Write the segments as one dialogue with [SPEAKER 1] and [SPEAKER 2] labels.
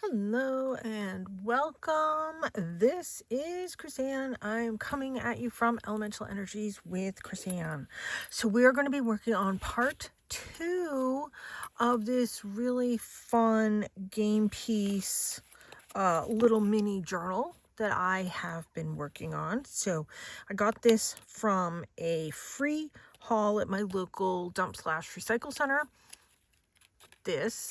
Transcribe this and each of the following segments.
[SPEAKER 1] Hello and welcome. This is Chrisanne. I'm coming at you from Elemental Energies with Chrisanne. So we are going to be working on part 2 of this really fun game piece, little mini journal that I have been working on. So I got this from a free haul at my local dump/recycle center.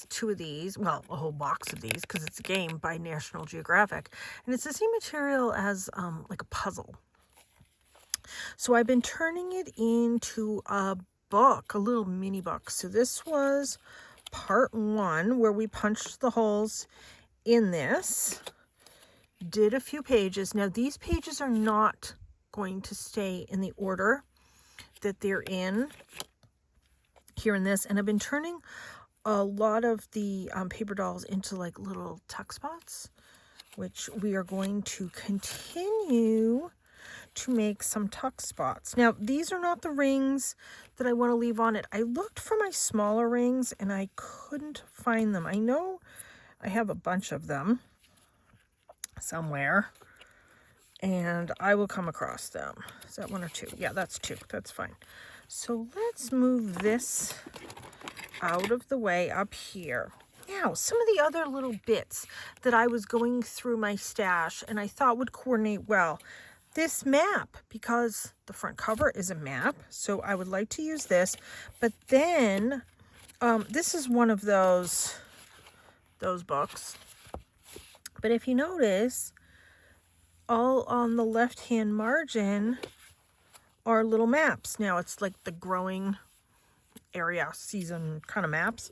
[SPEAKER 1] Two of these, well, a whole box of these, because it's a game by National Geographic, and it's the same material as like a puzzle. So I've been turning it into a book, a little mini book. So this was part 1, where we punched the holes in this, did a few pages. Now these pages are not going to stay in the order that they're in here in this, and I've been turning a lot of the paper dolls into like little tuck spots, which we are going to continue to make some tuck spots. Now, these are not the rings that I want to leave on it. I looked for my smaller rings and I couldn't find them. I know I have a bunch of them somewhere and I will come across them. Is that 1 or 2? Yeah, that's 2. That's fine. So let's move this out of the way up here. Now, some of the other little bits that I was going through my stash and I thought would coordinate well. This map, because the front cover is a map, so I would like to use this. But then, this is one of those books. But if you notice, all on the left-hand margin are little maps. Now, it's like the growing area season kind of maps,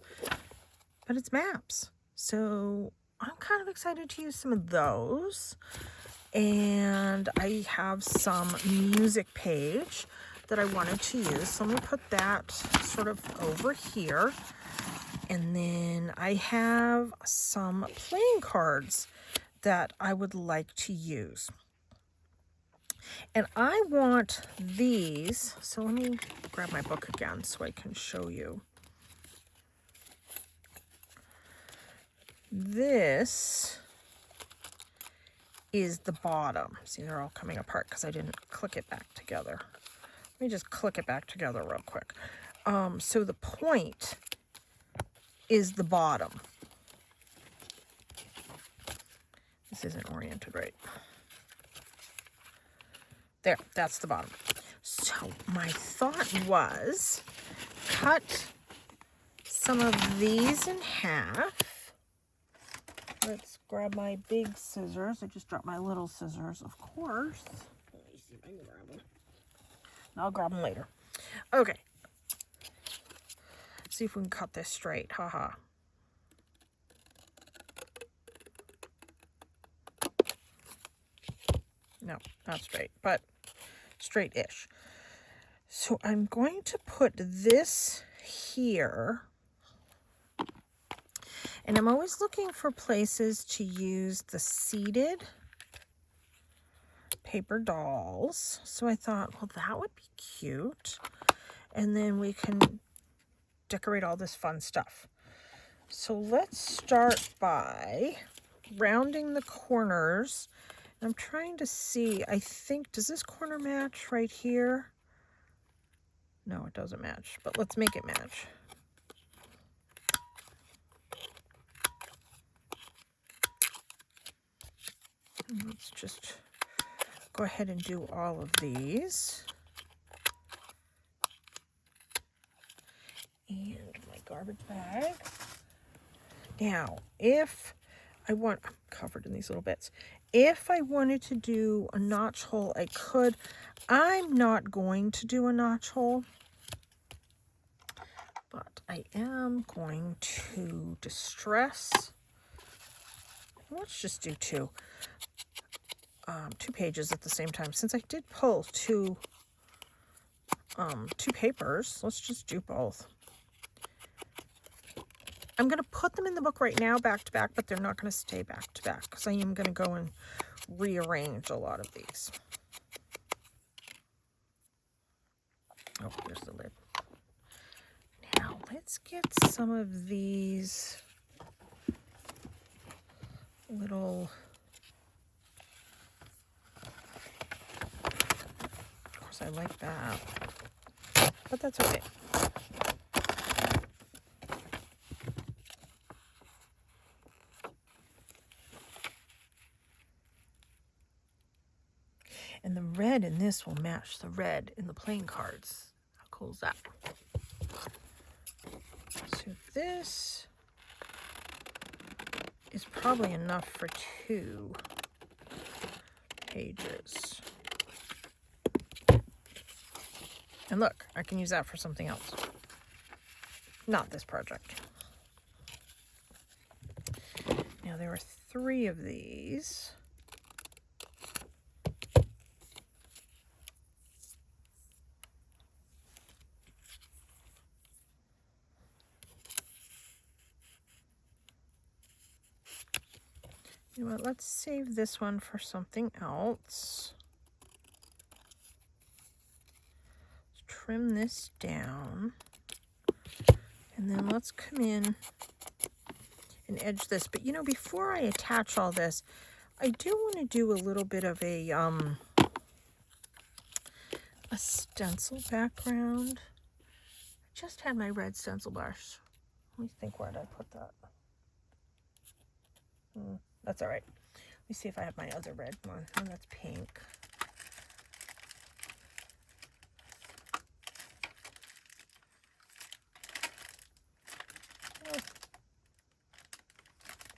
[SPEAKER 1] but it's maps. So I'm kind of excited to use some of those. And I have some music page that I wanted to use. So let me put that sort of over here. And then I have some playing cards that I would like to use. And I want these, so let me grab my book again so I can show you. This is the bottom. See, they're all coming apart because I didn't click it back together. Let me just click it back together real quick. So the point is the bottom. This isn't oriented right. There, that's the bottom. So my thought was cut some of these in half. Let's grab my big scissors. I just dropped my little scissors, of course. Let me see if I can grab them. I'll grab them later. Okay. See if we can cut this straight. Haha. No, not straight, but straight-ish. So I'm going to put this here. And I'm always looking for places to use the seeded paper dolls. So I thought, well, that would be cute. And then we can decorate all this fun stuff. So let's start by rounding the corners. I'm trying to see, I think, does this corner match right here? No, it doesn't match, but let's make it match. And let's just go ahead and do all of these. And my garbage bag. Now, if I want, I'm covered in these little bits. If I wanted to do a notch hole, I could. I'm not going to do a notch hole, but I am going to distress. Let's just do two pages at the same time. Since I did pull two papers, let's just do both. I'm going to put them in the book right now back to back, but they're not going to stay back to back because I am going to go and rearrange a lot of these. Oh, there's the lid. Now, let's get some of these little, of course I like that, but that's okay. And the red in this will match the red in the playing cards. How cool is that? So this is probably enough for 2 pages. And look, I can use that for something else. Not this project. Now there are 3 of these. You know what, let's save this one for something else. Let's trim this down. And then let's come in and edge this. But you know, before I attach all this, I do want to do a little bit of a stencil background. I just had my red stencil brush. Let me think, where did I put that? That's all right. Let me see if I have my other red one. Oh, that's pink. Oh.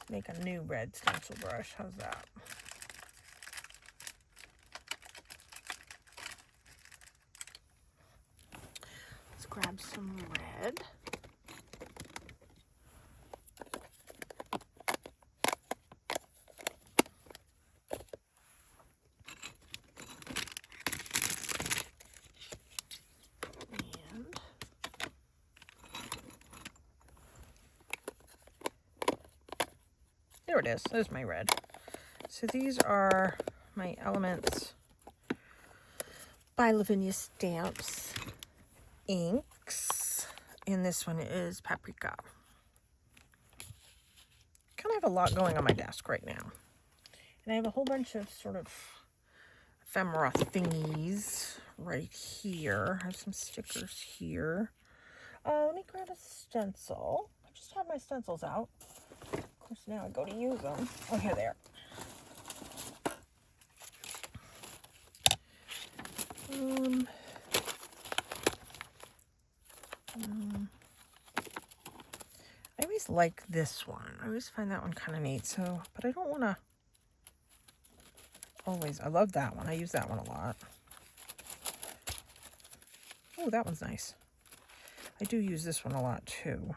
[SPEAKER 1] Make a new red stencil brush. How's that? Let's grab some red. There it is. There's my red. So these are my Elements by Lavinia Stamps inks. And this one is Paprika. Kind of have a lot going on my desk right now. And I have a whole bunch of sort of ephemera thingies right here. I have some stickers here. Let me grab a stencil. I just had my stencils out. Of course, now I go to use them. Oh, here they are. I always like this one. I always find that one kind of neat. So, but I don't want to always. I love that one. I use that one a lot. Oh, that one's nice. I do use this one a lot too.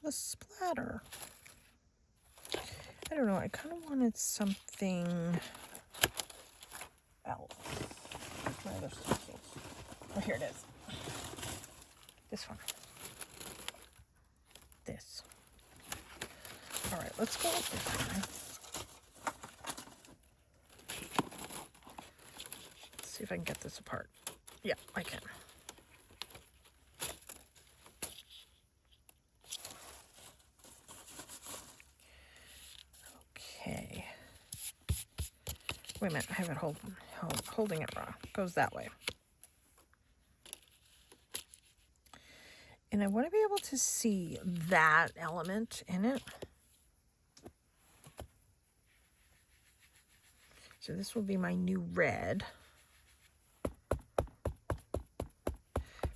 [SPEAKER 1] The splatter. I don't know. I kind of wanted something else. Where's my other stencils? Oh, here it is. This one. This. All right, let's go with this one. Let's see if I can get this apart. Yeah, I can. Okay. Wait a minute, I have it holding it wrong. It goes that way. And I want to be able to see that element in it. So this will be my new red.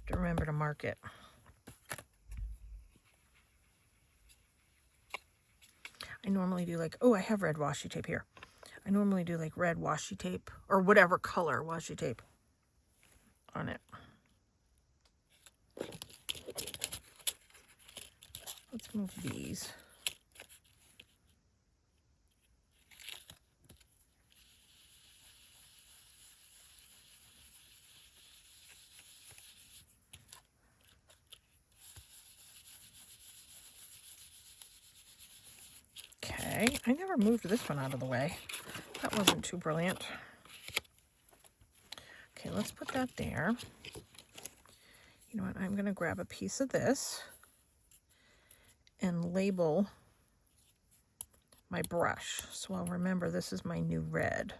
[SPEAKER 1] To remember to mark it. I normally do like, oh, I have red washi tape here. I normally do like red washi tape or whatever color washi tape on it. Let's move these. Okay, I never moved this one out of the way. That wasn't too brilliant. Okay, let's put that there. You know what, I'm gonna grab a piece of this and label my brush. So I'll remember this is my new red.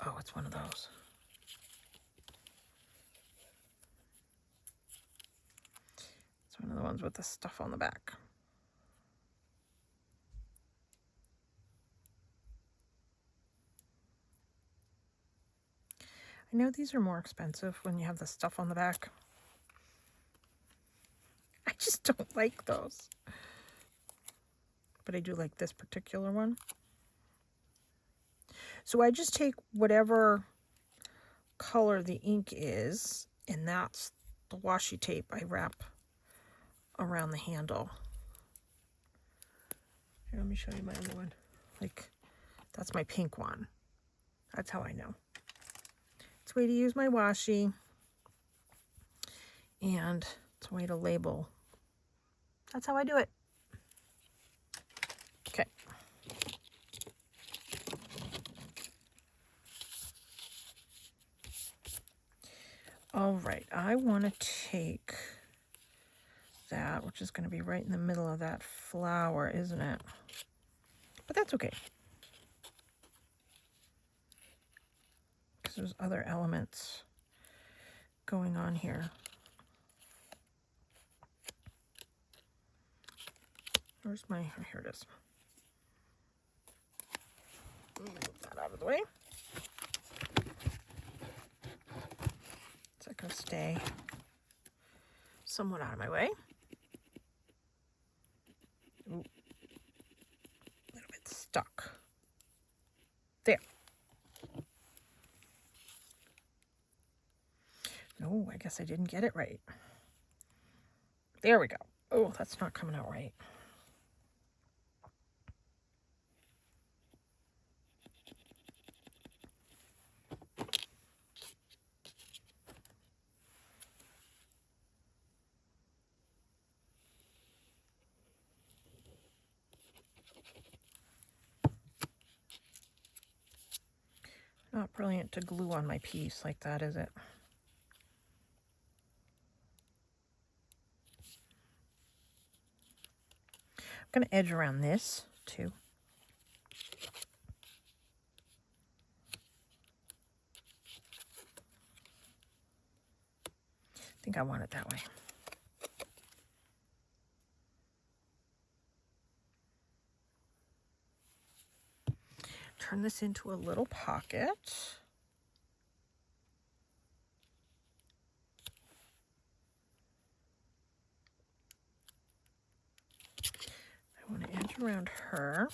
[SPEAKER 1] Oh, it's one of those. It's one of the ones with the stuff on the back. I know these are more expensive when you have the stuff on the back. I just don't like those. But I do like this particular one. So I just take whatever color the ink is, and that's the washi tape I wrap around the handle. Here, let me show you my other one. Like, that's my pink one. That's how I know. It's a way to use my washi, and it's a way to label. That's how I do it. Okay. All right, I want to take that, which is going to be right in the middle of that flower, isn't it? But that's okay, because there's other elements going on here. Where's my, oh, here it is. Move that out of the way. So I can stay somewhat out of my way. Ooh. A little bit stuck. There. No, I guess I didn't get it right. There we go. Oh, that's not coming out right. Not brilliant to glue on my piece like that, is it? I'm going to edge around this too. I think I want it that way. Turn this into a little pocket. I want to edge around her.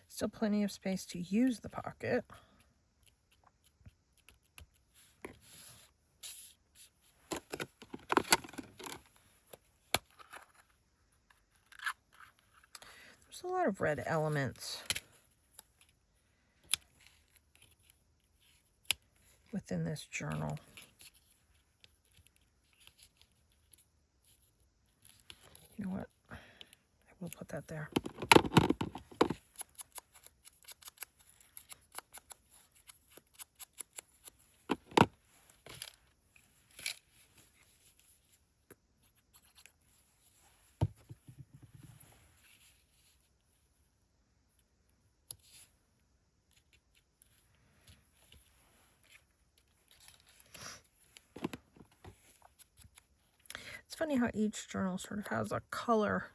[SPEAKER 1] Still plenty of space to use the pocket. There's a lot of red elements within this journal. You know what? I will put that there. It's funny how each journal sort of has a color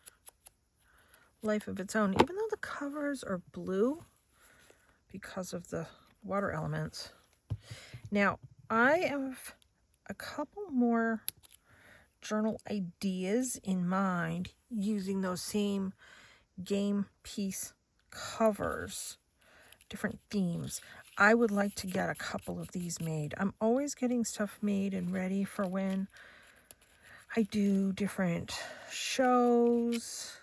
[SPEAKER 1] life of its own, even though the covers are blue because of the water elements. Now, I have a couple more journal ideas in mind using those same game piece covers, different themes. I would like to get a couple of these made. I'm always getting stuff made and ready for when I do different shows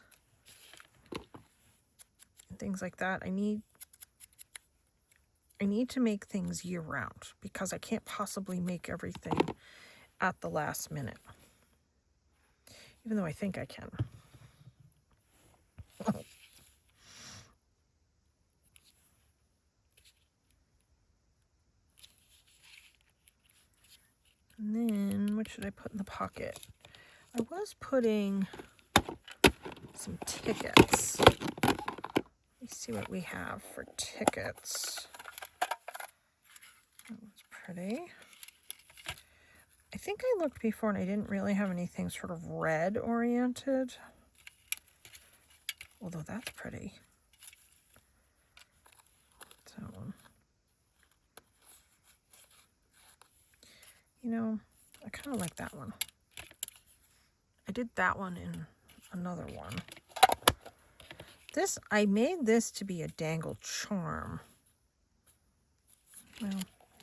[SPEAKER 1] and things like that. I need to make things year round because I can't possibly make everything at the last minute. Even though I think I can. And then, what should I put in the pocket? I was putting some tickets. Let's see what we have for tickets. That was pretty. I think I looked before and I didn't really have anything sort of red oriented. Although that's pretty. What's that one? You know, I kind of like that one. I did that one in another one. This, I made this to be a dangle charm. Well,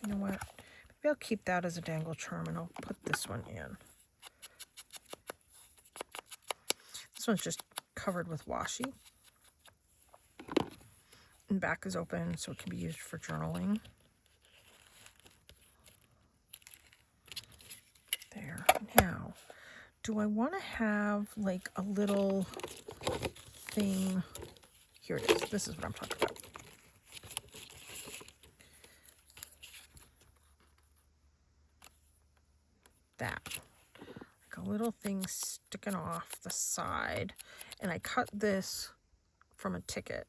[SPEAKER 1] you know what? Maybe I'll keep that as a dangle charm and I'll put this one in. This one's just covered with washi. And back is open so it can be used for journaling. There. Now, do I want to have like a little thing? Here it is. This is what I'm talking about. That. Like a little thing sticking off the side. And I cut this from a ticket.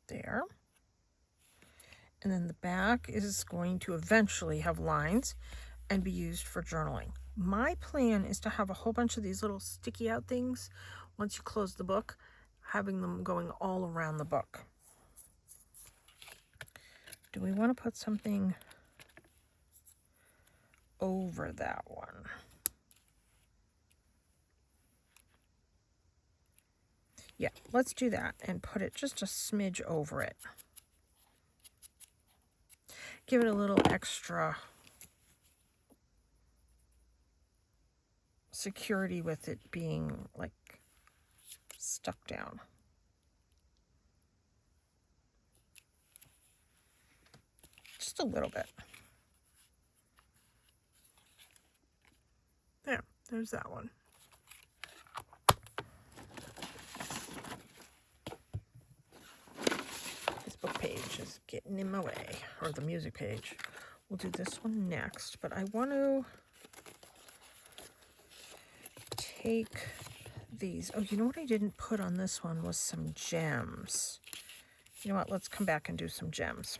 [SPEAKER 1] There. And then the back is going to eventually have lines and be used for journaling. My plan is to have a whole bunch of these little sticky out things once you close the book, having them going all around the book. Do we want to put something over that one? Yeah, let's do that and put it just a smidge over it. Give it a little extra security with it being like stuck down. Just a little bit. There, there's that one. Book page is getting in my way, or the music page. We'll do this one next, but I want to take these. Oh, you know what I didn't put on this one was some gems. You know what? Let's come back and do some gems.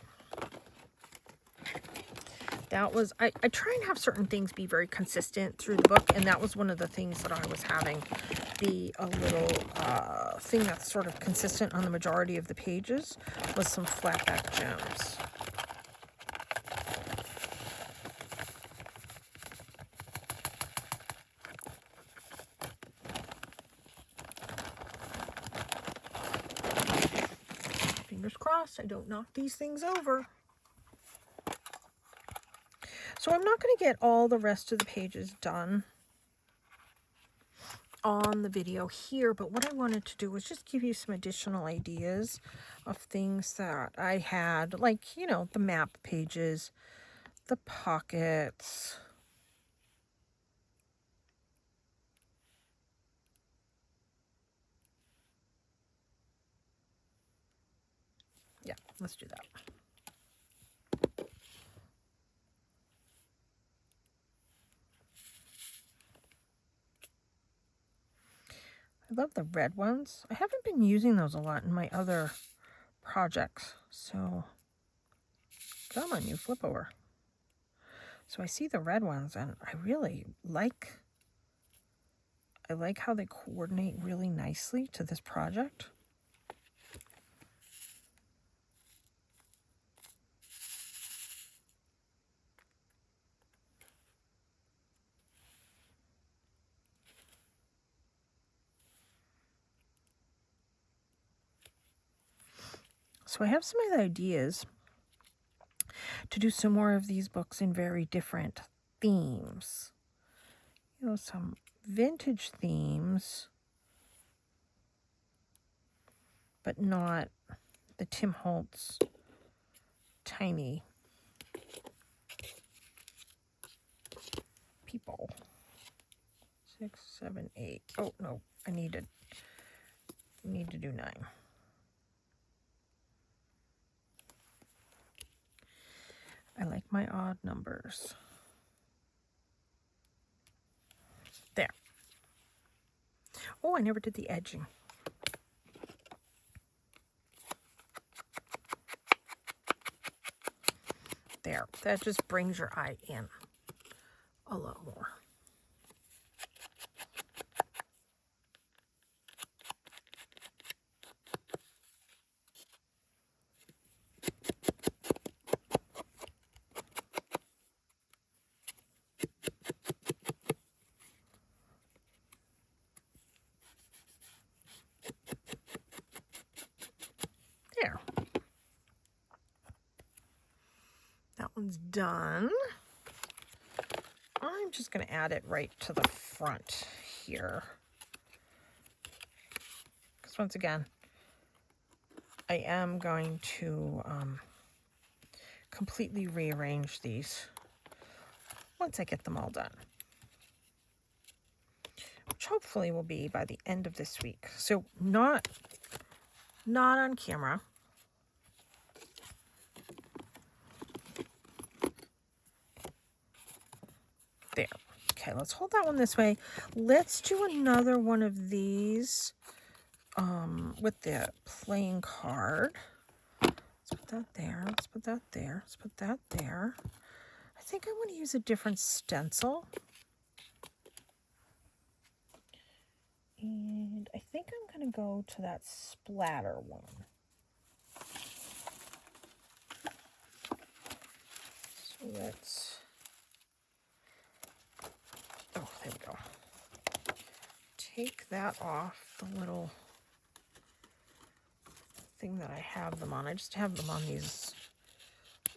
[SPEAKER 1] That was, I try and have certain things be very consistent through the book, and that was one of the things that I was having be a little thing that's sort of consistent on the majority of the pages was some flat back gems. Fingers crossed I don't knock these things over. So I'm not going to get all the rest of the pages done on the video here, but what I wanted to do was just give you some additional ideas of things that I had, like, you know, the map pages, the pockets, yeah, let's do that. I love the red ones. I haven't been using those a lot in my other projects. So, come on, you flip over. So I see the red ones and I really like, how they coordinate really nicely to this project. So I have some ideas to do some more of these books in very different themes. You know, some vintage themes, but not the Tim Holtz tiny people. 6, 7, 8. Oh no, I need to do 9. I like my odd numbers. There. Oh, I never did the edging. There. That just brings your eye in a lot more. There. That one's done. I'm just going to add it right to the front here. Because once again, I am going to completely rearrange these once I get them all done. Which hopefully will be by the end of this week. So not on camera. There. Okay, let's hold that one this way. Let's do another one of these with the playing card. Let's put that there. Let's put that there. Let's put that there. I think I want to use a different stencil. And I think I'm going to go to that splatter one. So let's... Oh, there we go. Take that off the little thing that I have them on. I just have them on these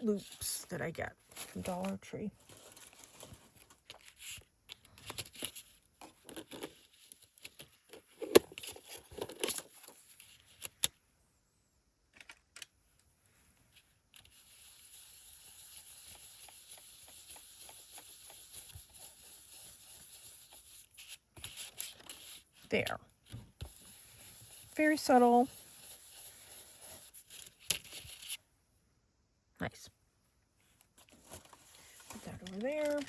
[SPEAKER 1] loops that I get from Dollar Tree. There. Very subtle. Nice. Put that over there.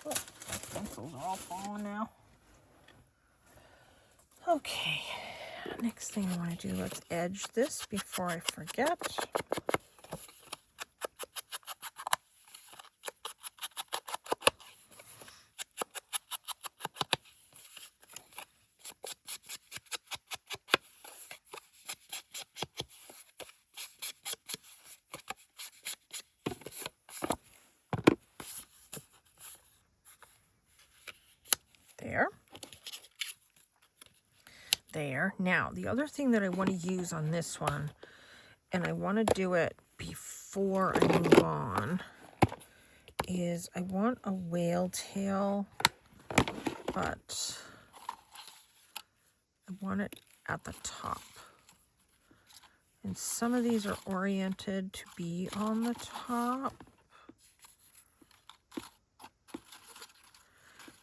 [SPEAKER 1] Oh, my pencils are all falling now. Okay. Next thing I want to do, let's edge this before I forget. There. Now, the other thing that I want to use on this one, and I want to do it before I move on, is I want a whale tail, but I want it at the top. And some of these are oriented to be on the top.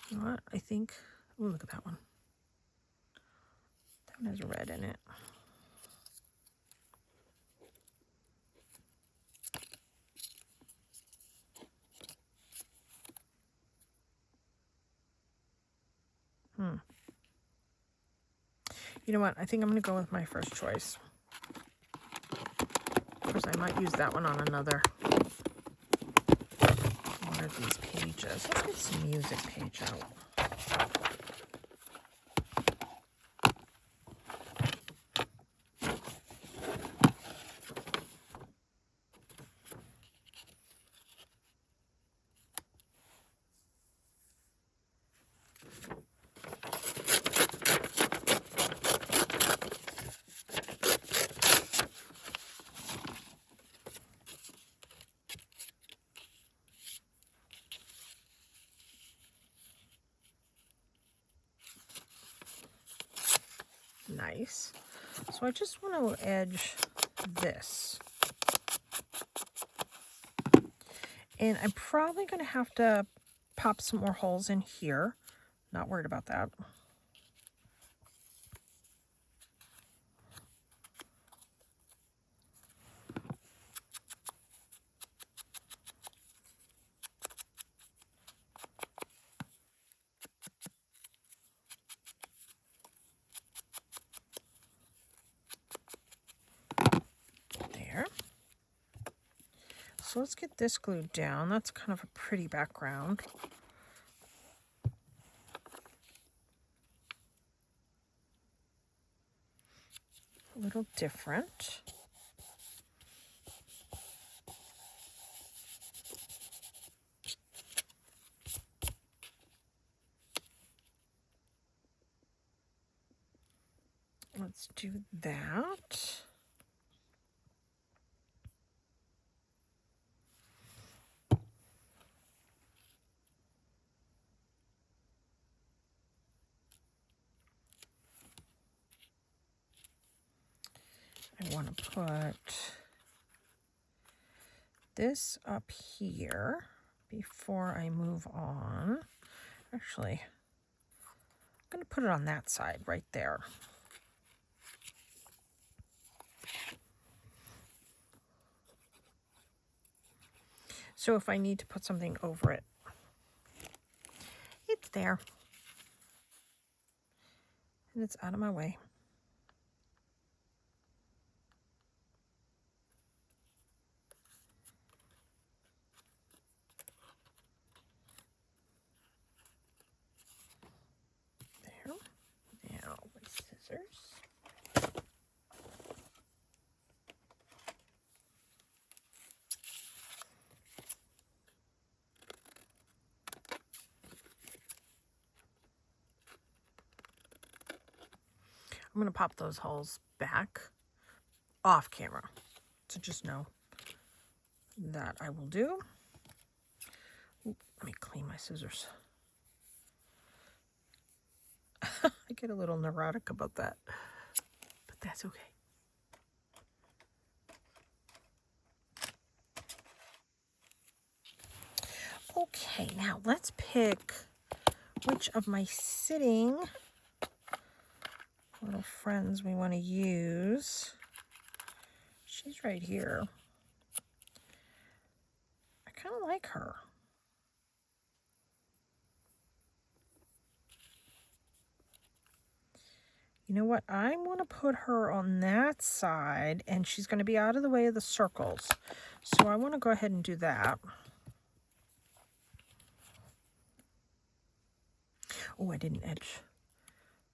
[SPEAKER 1] You know what? I think, oh, look at that one. That one has red in it. You know what? I think I'm going to go with my first choice. Of course, I might use that one on another one of these pages. Let's get some music page out. nice. So I just want to edge this. And I'm probably going to have to pop some more holes in here. Not worried about that. There. So let's get this glued down. That's kind of a pretty background. A little different. Let's do that. I want to put this up here before I move on. Actually, I'm going to put it on that side right there. So if I need to put something over it, it's there. And it's out of my way. There. Now with scissors. I'm going to pop those holes back off camera. So just know that I will do. Ooh, let me clean my scissors. I get a little neurotic about that, but that's okay. Okay, now let's pick which of my sitting little friends we want to use. She's right here. I kind of like her. You know what? I want to put her on that side, and she's going to be out of the way of the circles. So I want to go ahead and do that. Oh, I didn't edge.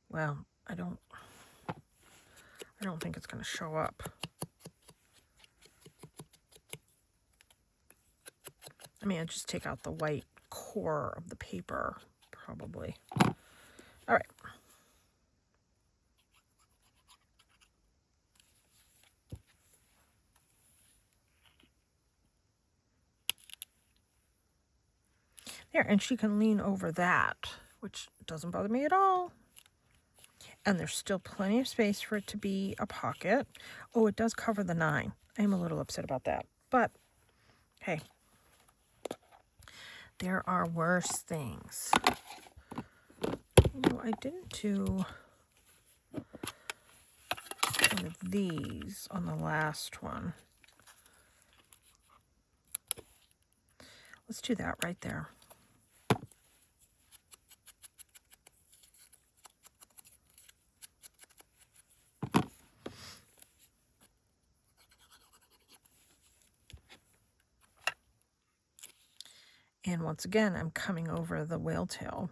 [SPEAKER 1] Well, I don't think it's going to show up. I mean, I'll just take out the white core of the paper, probably. All right. There, and she can lean over that, which doesn't bother me at all. And there's still plenty of space for it to be a pocket. Oh, it does cover the 9. I'm a little upset about that. But, hey, there are worse things. You know, I didn't do one of these on the last one. Let's do that right there. And once again, I'm coming over the whale tail.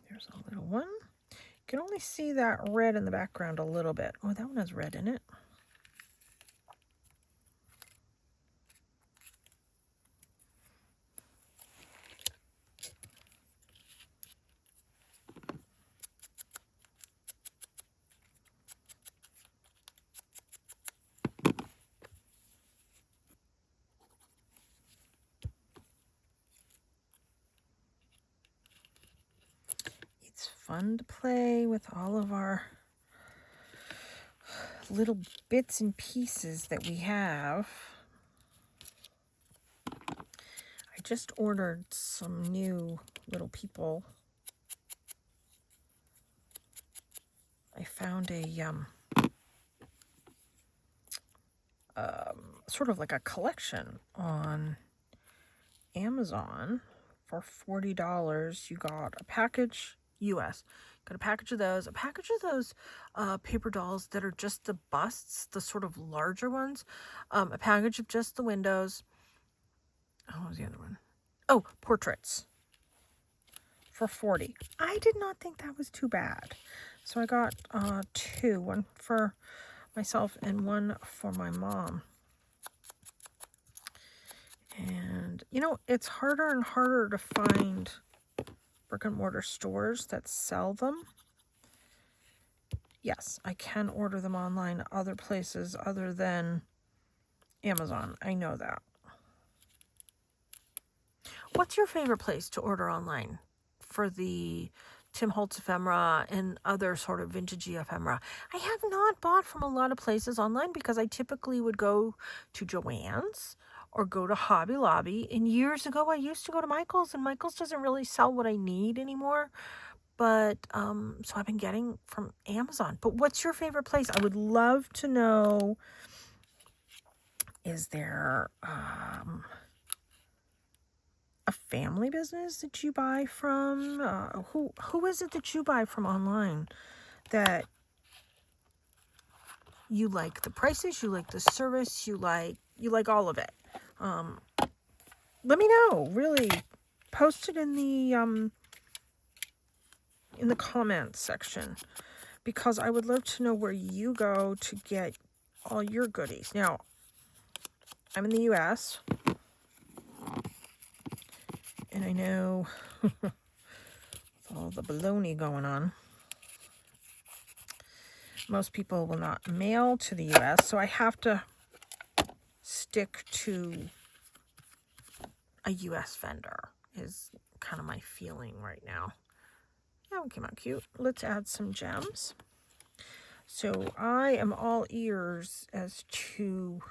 [SPEAKER 1] There's a little one. You can only see that red in the background a little bit. Oh, that one has red in it. fun to play with all of our little bits and pieces that we have. I just ordered some new little people. I found a sort of like a collection on Amazon for $40. You got a package, US. Got a package of those, paper dolls that are just the busts, the sort of larger ones. A package of just the windows. Oh, what was the other one? Oh, portraits for $40. I did not think that was too bad. So I got two, one for myself and one for my mom. And, you know, it's harder and harder to find brick and mortar stores that sell them. Yes, I can order them online other places other than Amazon. I know that. What's your favorite place to order online for the Tim Holtz ephemera and other sort of vintagey ephemera? I have not bought from a lot of places online because I typically would go to Joann's or go to Hobby Lobby. And years ago, I used to go to Michael's, and Michael's doesn't really sell what I need anymore. But, so I've been getting from Amazon. But what's your favorite place? I would love to know, is there a family business that you buy from? Who is it that you buy from online that you like the prices, you like the service, you like all of it? Let me know. Really, post it in the comments section, because I would love to know where you go to get all your goodies. Now, I'm in the US, and I know with all the baloney going on, most people will not mail to the US, so I have to stick to a US vendor, is kind of my feeling right now. That one came out cute. Let's add some gems. So I am all ears as to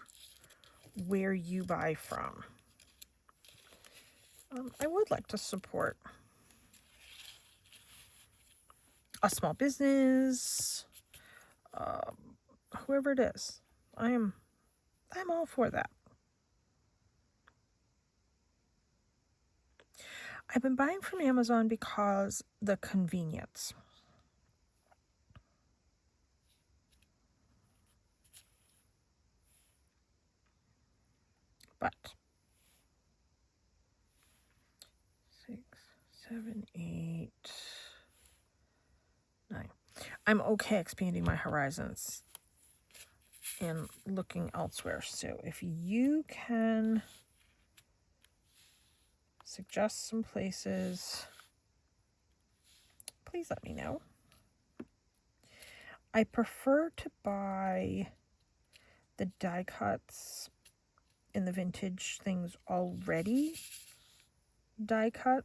[SPEAKER 1] where you buy from. I would like to support a small business, whoever it is. I'm all for that. I've been buying from Amazon because the convenience. But 6, 7, 8, 9. I'm okay expanding my horizons and looking elsewhere. So if you can suggest some places, please let me know. I prefer to buy the die cuts in the vintage things already die cut.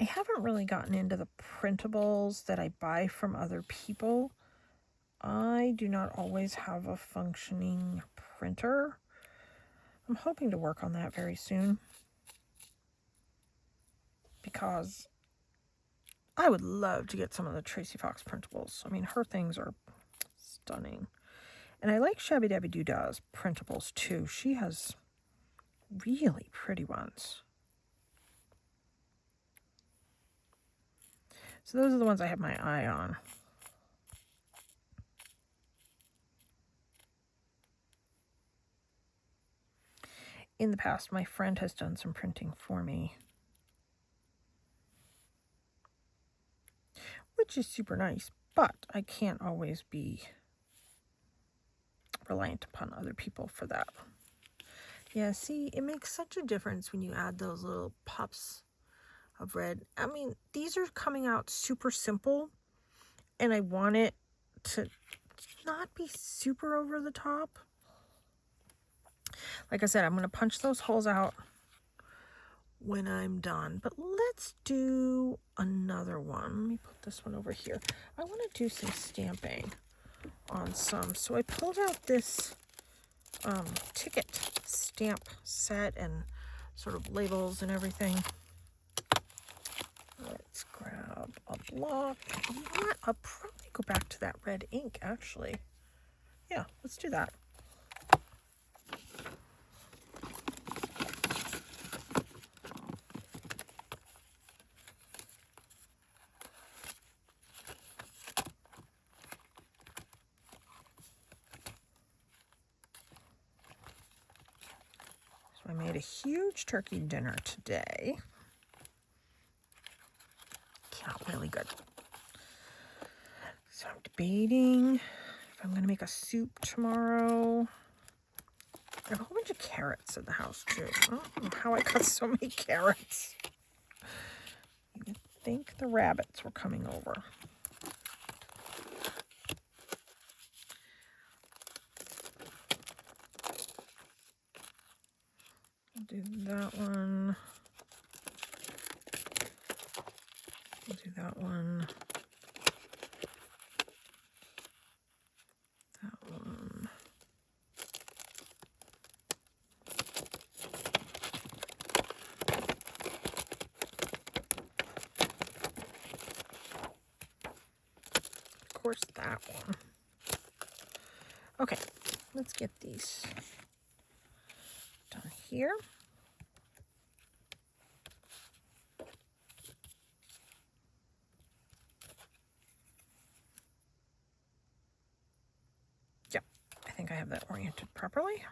[SPEAKER 1] I haven't really gotten into the printables that I buy from other people. I do not always have a functioning printer. I'm hoping to work on that very soon, because I would love to get some of the Tracy Fox printables. I mean, her things are stunning. And I like Shabby Dabby Doodah's printables too. She has really pretty ones. So those are the ones I have my eye on. In the past, my friend has done some printing for me, which is super nice, but I can't always be reliant upon other people for that. Yeah, see, it makes such a difference when you add those little pops of red. I mean, these are coming out super simple, and I want it to not be super over the top. Like I said, I'm going to punch those holes out when I'm done. But let's do another one. Let me put this one over here. I want to do some stamping on some. So I pulled out this ticket stamp set and sort of labels and everything. Let's grab a block. You know what? I'll probably go back to that red ink, actually. Yeah, let's do that. So I made a huge turkey dinner today. Came out really good. So I'm debating if I'm going to make a soup tomorrow. I have a whole bunch of carrots in the house, too. I don't know how I got so many carrots. You'd think the rabbits were coming over. I'll do that one. I'll do that one. That one. Of course, that one. Okay, let's get these done here. Yep, I think I have that oriented properly.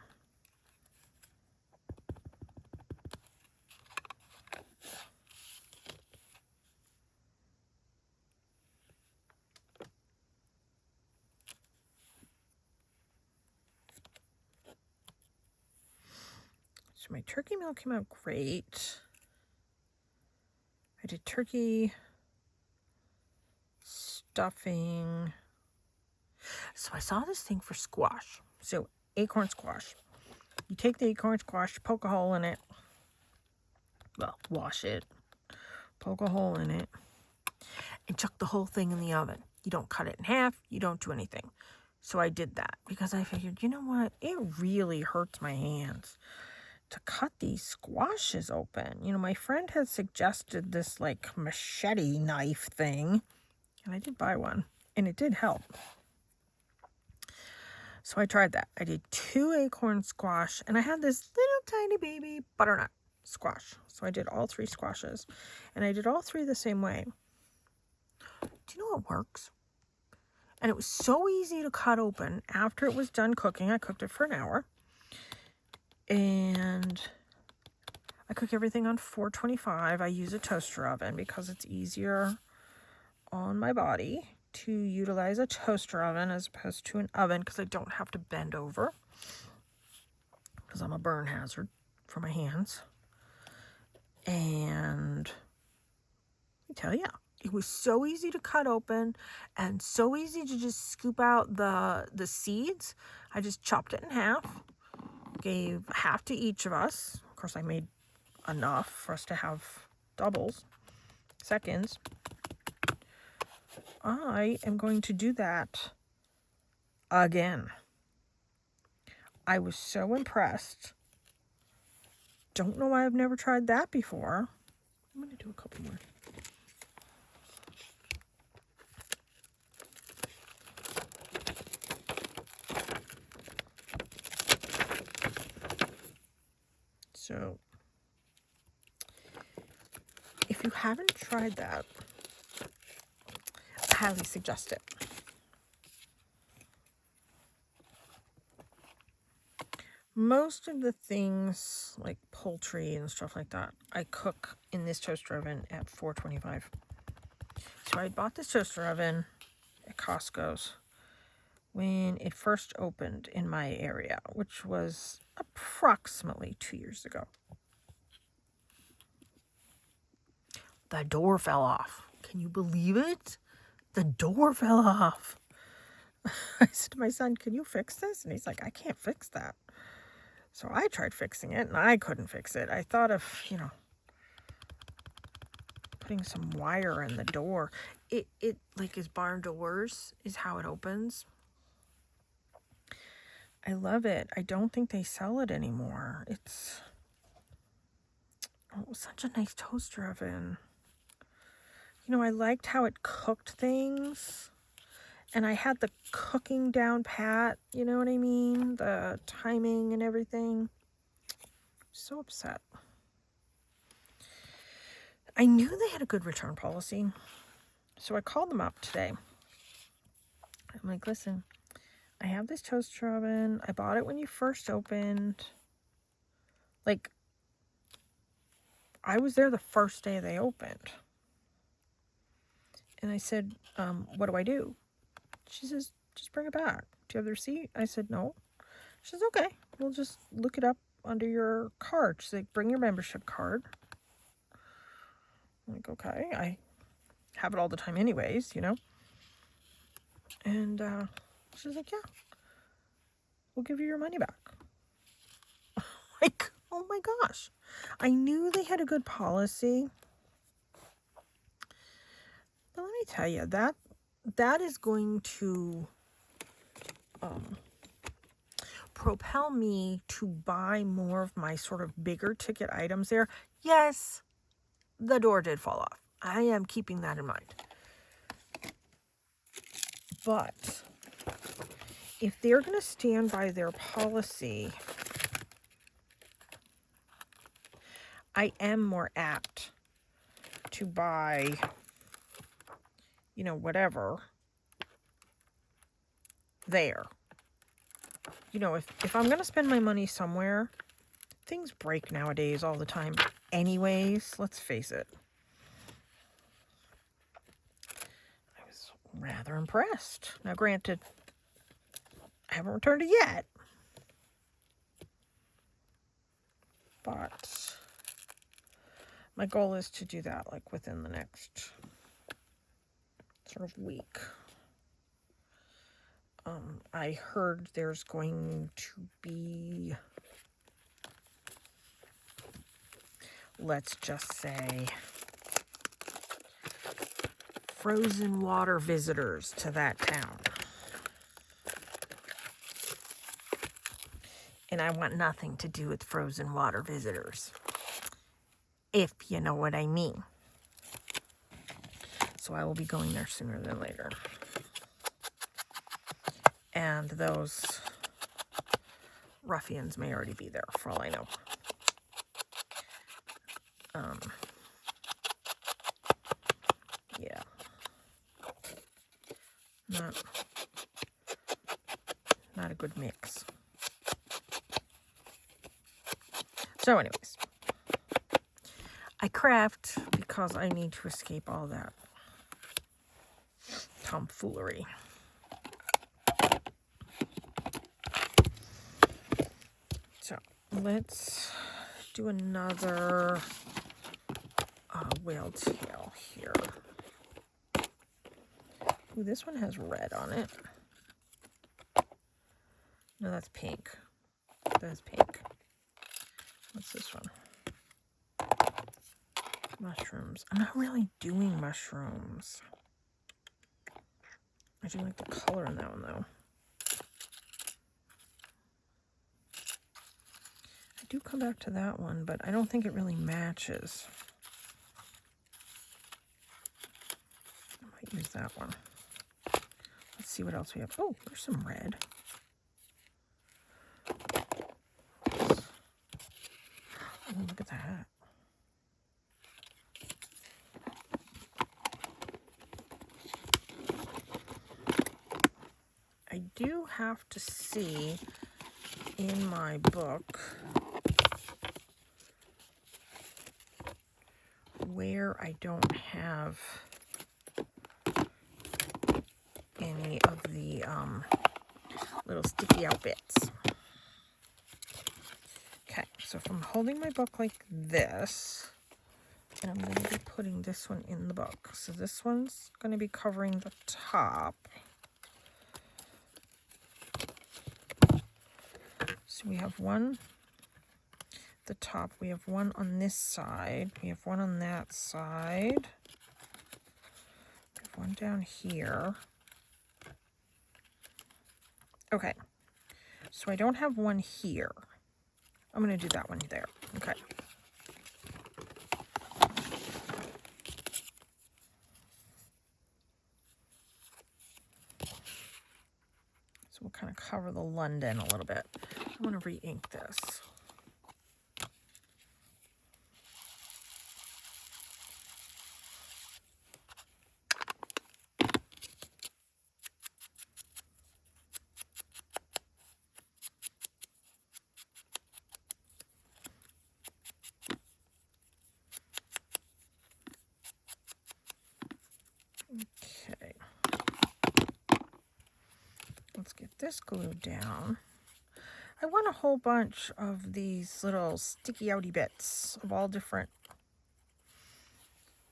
[SPEAKER 1] So my turkey meal came out great. I did turkey stuffing. So I saw this thing for squash. So acorn squash. You take the acorn squash, poke a hole in it. Well, wash it. Poke a hole in it. And chuck the whole thing in the oven. You don't cut it in half. You don't do anything. So I did that because I figured, you know what? It really hurts my hands to cut these squashes open. You know, my friend had suggested this like machete knife thing, and I did buy one, and it did help. So I tried that. I did 2 acorn squash, and I had this little tiny baby butternut squash. So I did all 3 squashes, and I did all 3 the same way. Do you know what works? And it was so easy to cut open after it was done cooking. I cooked it for an hour. And I cook everything on 425. I use a toaster oven because it's easier on my body to utilize a toaster oven as opposed to an oven because I don't have to bend over because I'm a burn hazard for my hands. And I tell you, it was so easy to cut open and so easy to just scoop out the seeds. I just chopped it in half. Gave half to each of us. Of course, I made enough for us to have doubles, seconds. I am going to do that again. I was so impressed. Don't know why I've never tried that before. I'm going to do a couple more. So, if you haven't tried that, I highly suggest it. Most of the things, like poultry and stuff like that, I cook in this toaster oven at 425. So I bought this toaster oven at Costco's when it first opened in my area, which was approximately 2 years ago. The door fell off. Can you believe it? The door fell off. I said to my son, can you fix this? And he's like, I can't fix that. So I tried fixing it, and I couldn't fix it. I thought of, putting some wire in the door. It like is barn doors is how it opens. I love it. I don't think they sell it anymore. It's such a nice toaster oven. You know, I liked how it cooked things. And I had the cooking down pat, you know what I mean? The timing and everything. So upset. I knew they had a good return policy. So I called them up today. I'm like, listen, I have this toaster oven. I bought it when you first opened. Like, I was there the first day they opened. And I said, what do I do? She says, just bring it back. Do you have the receipt? I said, no. She says, okay, we'll just look it up under your card. She's like, bring your membership card. I'm like, okay, I have it all the time anyways, you know. And she's like, yeah, we'll give you your money back. Like, oh my gosh. I knew they had a good policy. But let me tell you, that is going to propel me to buy more of my sort of bigger ticket items there. Yes, the door did fall off. I am keeping that in mind. But if they're going to stand by their policy, I am more apt to buy, you know, whatever there. You know, if I'm going to spend my money somewhere, things break nowadays all the time. Anyways, let's face it. I was rather impressed. Now, granted, I haven't returned it yet. But my goal is to do that, like, within the next sort of week. I heard there's going to be, let's just say, frozen water visitors to that town. And I want nothing to do with frozen water visitors, if you know what I mean. So I will be going there sooner than later. And those ruffians may already be there, for all I know. Yeah. Not a good mix. So anyways, I craft because I need to escape all that tomfoolery. So let's do another whale tail here. Ooh, this one has red on it. No, that's pink. That's pink. What's this one? Mushrooms. I'm not really doing mushrooms. I do like the color in that one, though. I do come back to that one, but I don't think it really matches. I might use that one. Let's see what else we have. Oh, there's some red. Oh, look at that. I do have to see in my book where I don't have any of the little sticky out bits. Okay, so if I'm holding my book like this, and I'm going to be putting this one in the book. So this one's going to be covering the top. So we have one the top. We have one on this side. We have one on that side. We have one down here. Okay. So I don't have one here. I'm going to do that one there. Okay. So we'll kind of cover the London a little bit. I want to re-ink this. Okay. Let's get this glued down. I want a whole bunch of these little sticky outy bits of all different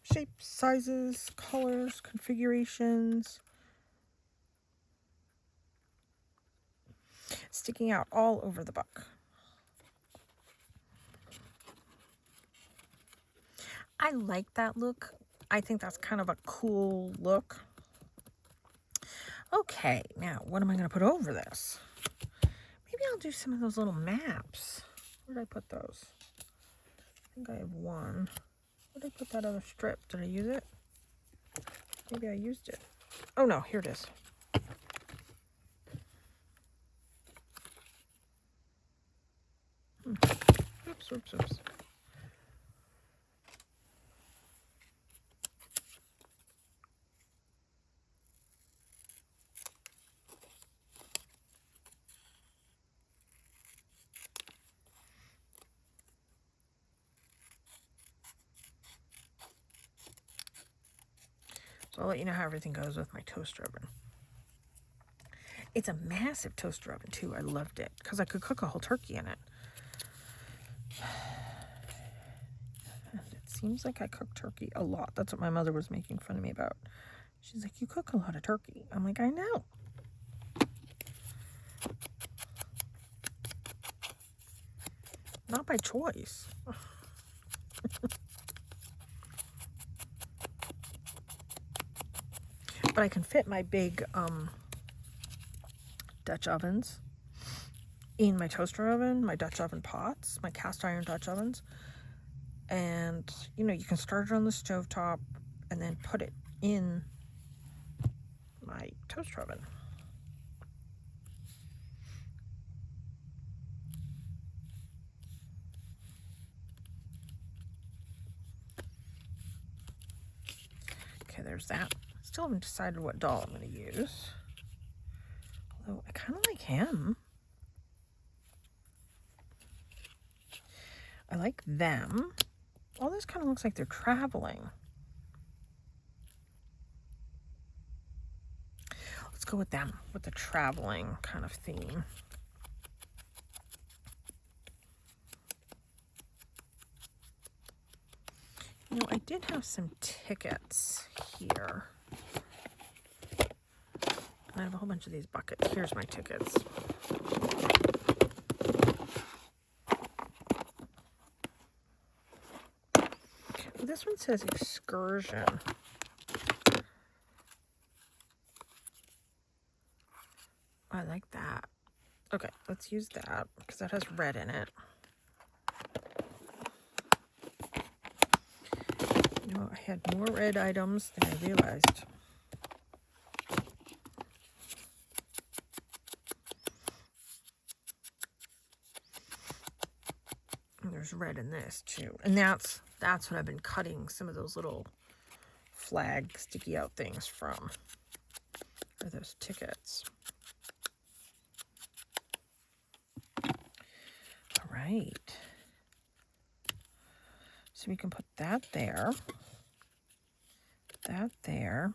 [SPEAKER 1] shapes, sizes, colors, configurations, sticking out all over the book. I like that look. I think that's kind of a cool look. Okay, now what am I going to put over this? Maybe I'll do some of those little maps. Where did I put those? I think I have one. Where did I put that other strip? Did I use it? Maybe I used it. Oh no, here it is. Oops, oops, oops. So I'll let you know how everything goes with my toaster oven. It's a massive toaster oven too. I loved it because I could cook a whole turkey in it. And it seems like I cook turkey a lot. That's what my mother was making fun of me about. She's like, you cook a lot of turkey. I'm like, I know. Not by choice. But I can fit my big Dutch ovens in my toaster oven, my Dutch oven pots, my cast iron Dutch ovens. And, you know, you can start it on the stovetop and then put it in my toaster oven. Okay, there's that. Still haven't decided what doll I'm going to use. Although I kind of like him. I like them. All this kind of looks like they're traveling. Let's go with them, with the traveling kind of theme. You know, I did have some tickets here. I have a whole bunch of these buckets. Here's my tickets. This one says excursion. I like that. Okay, let's use that because that has red in it. You know, I had more red items than I realized. And there's red in this too. And that's what I've been cutting some of those little flag sticky out things from. Are those tickets. All right. So we can put that there. That there.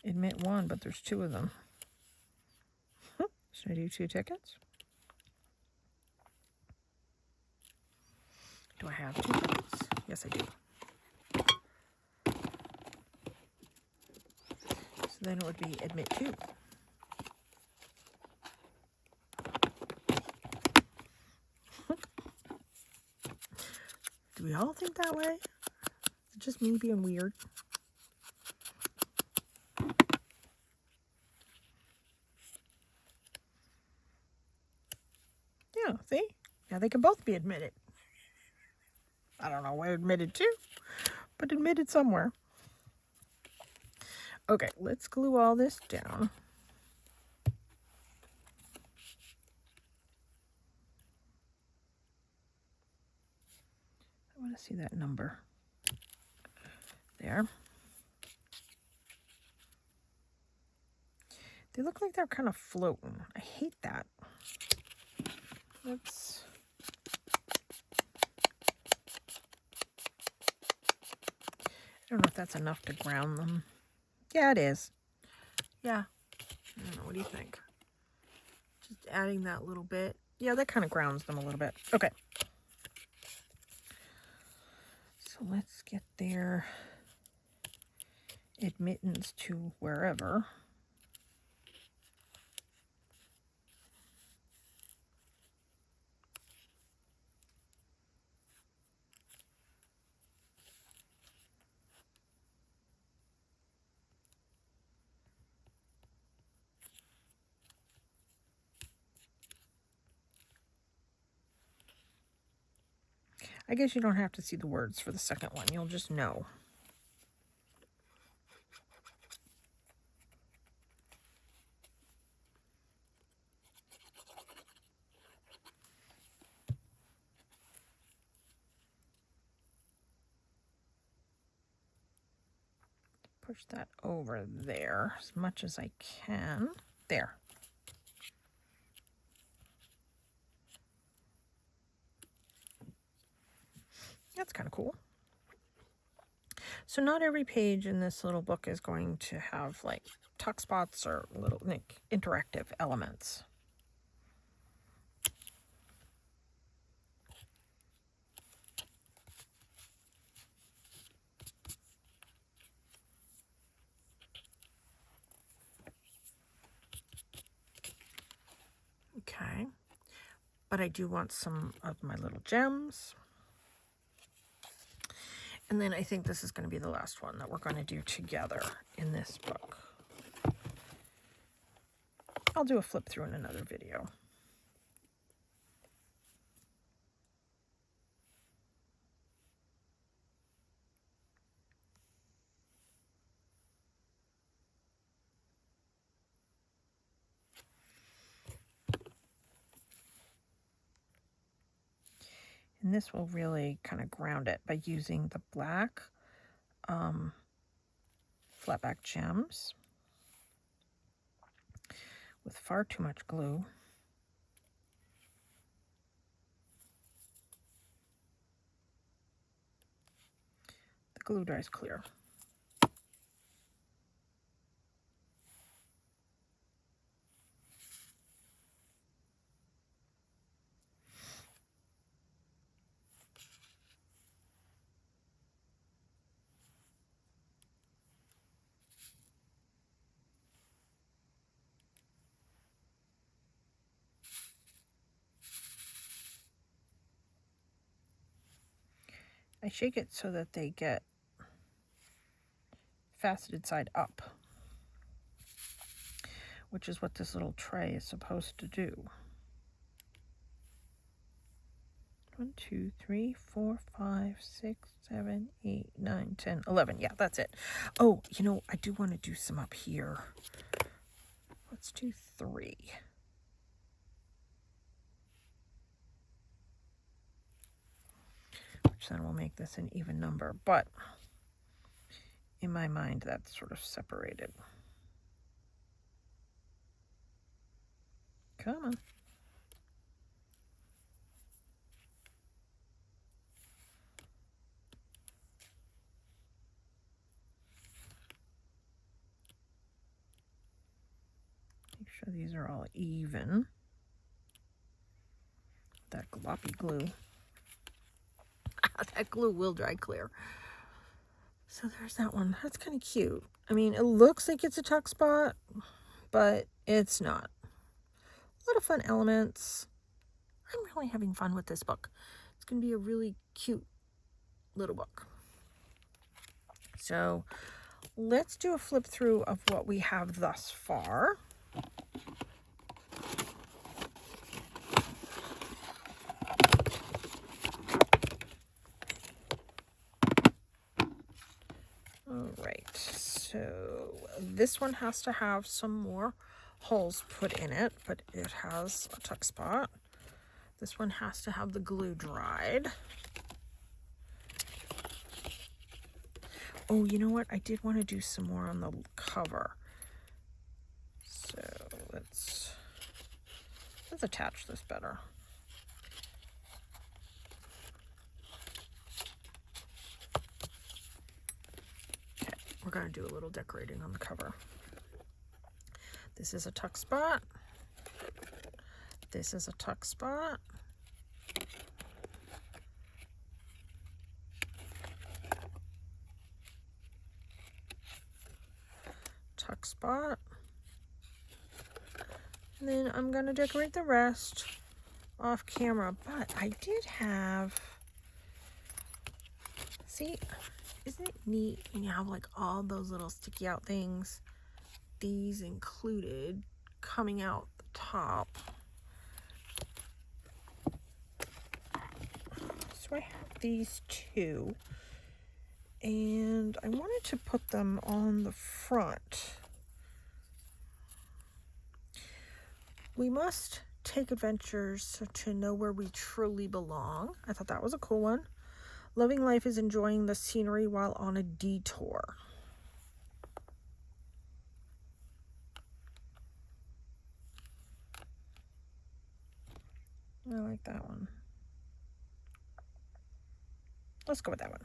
[SPEAKER 1] Admit one, but there's two of them. Should I do 2 tickets? Do I have 2 tickets? Yes, I do. So then it would be admit 2. Do we all think that way? Is it just me being weird? Yeah, see? Now they can both be admitted. I don't know where admitted to, but admitted somewhere. Okay, let's glue all this down. I want to see that number. There. They look like they're kind of floating. I hate that. Let's... I don't know if that's enough to ground them. Yeah, it is. Yeah. I don't know. What do you think? Just adding that little bit. Yeah, that kind of grounds them a little bit. Okay. So let's get their admittance to wherever. I guess you don't have to see the words for the second one. You'll just know. Push that over there as much as I can. There. That's kind of cool. So not every page in this little book is going to have like tuck spots or little interactive elements. Okay, but I do want some of my little gems. And then I think this is going to be the last one that we're going to do together in this book. I'll do a flip through in another video. And this will really kind of ground it by using the black flatback gems with far too much glue. The glue dries clear. I shake it so that they get faceted side up, which is what this little tray is supposed to do. 1, 2, 3, 4, 5, 6, 7, 8, 9, 10, 11. Yeah, that's it. Oh, you know, I do want to do some up here. Let's do 3. Which then will make this an even number. But in my mind, that's sort of separated. Come on. Make sure these are all even. That gloppy glue. That glue will dry clear. So there's that one. That's kind of cute. I mean, it looks like it's a tuck spot, but it's not. A lot of fun elements. I'm really having fun with this book. It's going to be a really cute little book. So let's do a flip through of what we have thus far. All right, so this one has to have some more holes put in it, but it has a tuck spot. This one has to have the glue dried. Oh, you know what? I did want to do some more on the cover. So let's attach this better. Okay, we're going to do a little decorating on the cover. This is a tuck spot. This is a tuck spot. Tuck spot. And then I'm going to decorate the rest off camera. But I did have, see, isn't it neat when you have like all those little sticky out things? These included coming out the top. So I have these two. And I wanted to put them on the front. We must take adventures to know where we truly belong. I thought that was a cool one. Loving life is enjoying the scenery while on a detour. I like that one. Let's go with that one.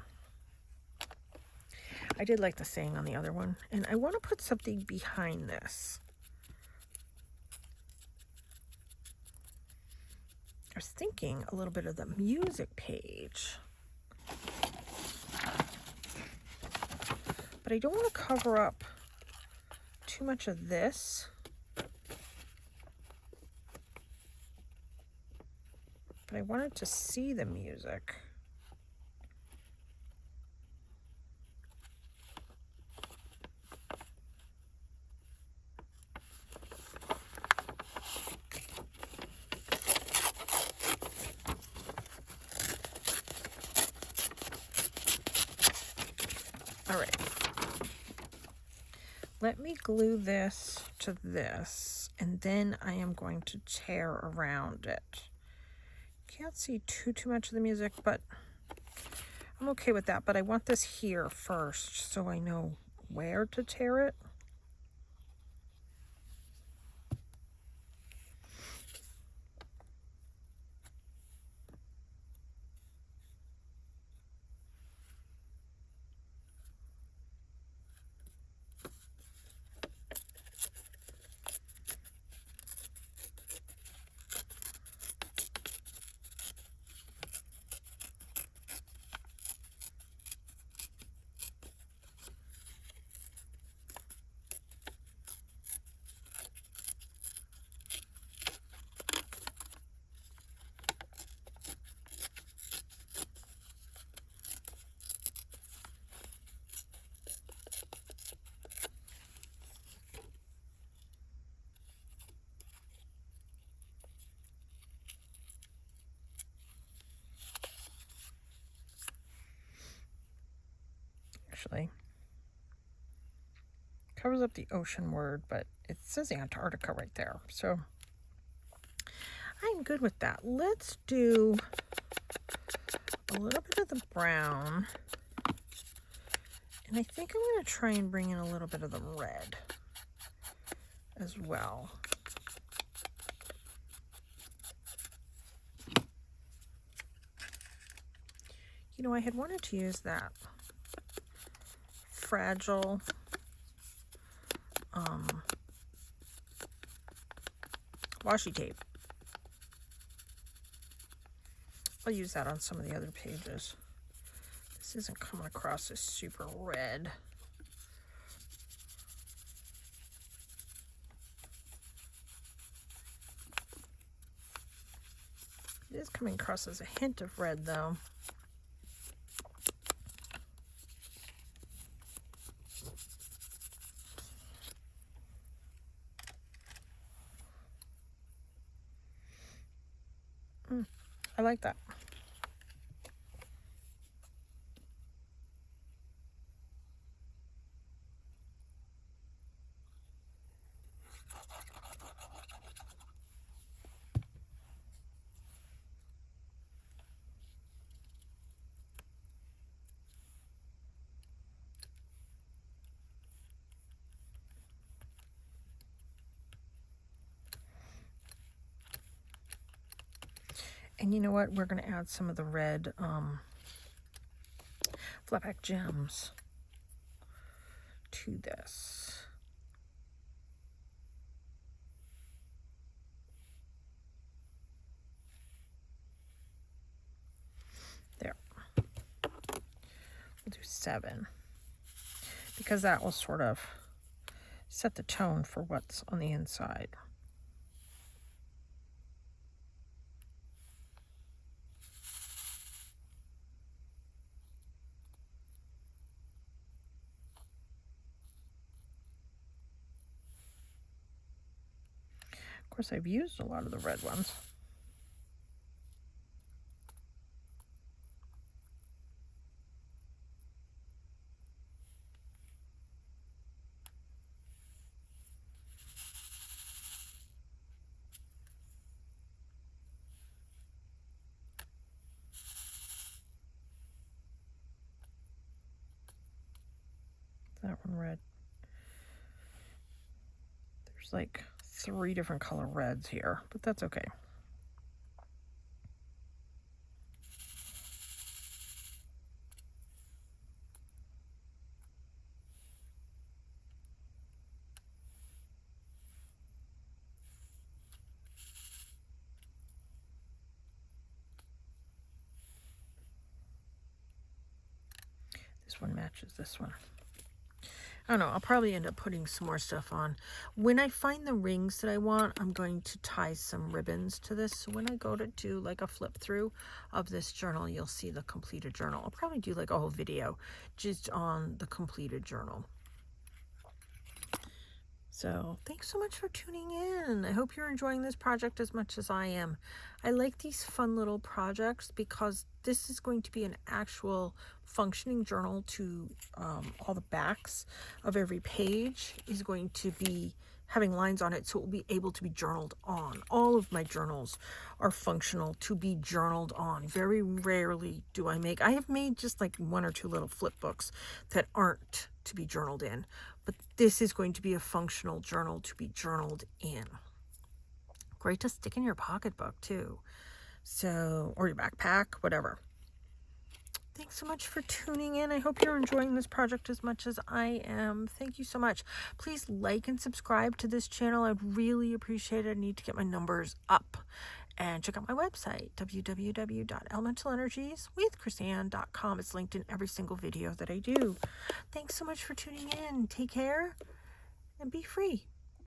[SPEAKER 1] I did like the saying on the other one, and I want to put something behind this. I was thinking a little bit of the music page. But I don't want to cover up too much of this. But I wanted to see the music. All right. Let me glue this to this, and then I am going to tear around it. Can't see too much of the music, but I'm okay with that. But I want this here first so I know where to tear it. Actually, covers up the ocean word, but it says Antarctica right there, so I'm good with that. Let's do a little bit of the brown, and I think I'm going to try and bring in a little bit of the red as well. You know, I had wanted to use that fragile washi tape. I'll use that on some of the other pages. This isn't coming across as super red. It is coming across as a hint of red, though. I like that. And you know what? We're going to add some of the red flatback gems to this. There. We'll do 7. Because that will sort of set the tone for what's on the inside. Of course, I've used a lot of the red ones. That one red. There's like 3 different color reds here, but that's okay. This one matches this one. I don't know, I'll probably end up putting some more stuff on. When I find the rings that I want, I'm going to tie some ribbons to this. So when I go to do like a flip through of this journal, you'll see the completed journal. I'll probably do like a whole video just on the completed journal. So thanks so much for tuning in. I hope you're enjoying this project as much as I am. I like these fun little projects because this is going to be an actual functioning journal to all the backs of every page is going to be having lines on it, so it will be able to be journaled on. All of my journals are functional to be journaled on. Very rarely do I have made just like 1 or 2 little flip books that aren't to be journaled in, but this is going to be a functional journal to be journaled in. Great to stick in your pocketbook too, so, or your backpack, whatever. Thanks so much for tuning in. I hope you're enjoying this project as much as I am. Thank you so much. Please like and subscribe to this channel. I'd really appreciate it. I need to get my numbers up. And check out my website, www.elementalenерgieswithchrisanne.com. It's linked in every single video that I do. Thanks so much for tuning in. Take care and be free.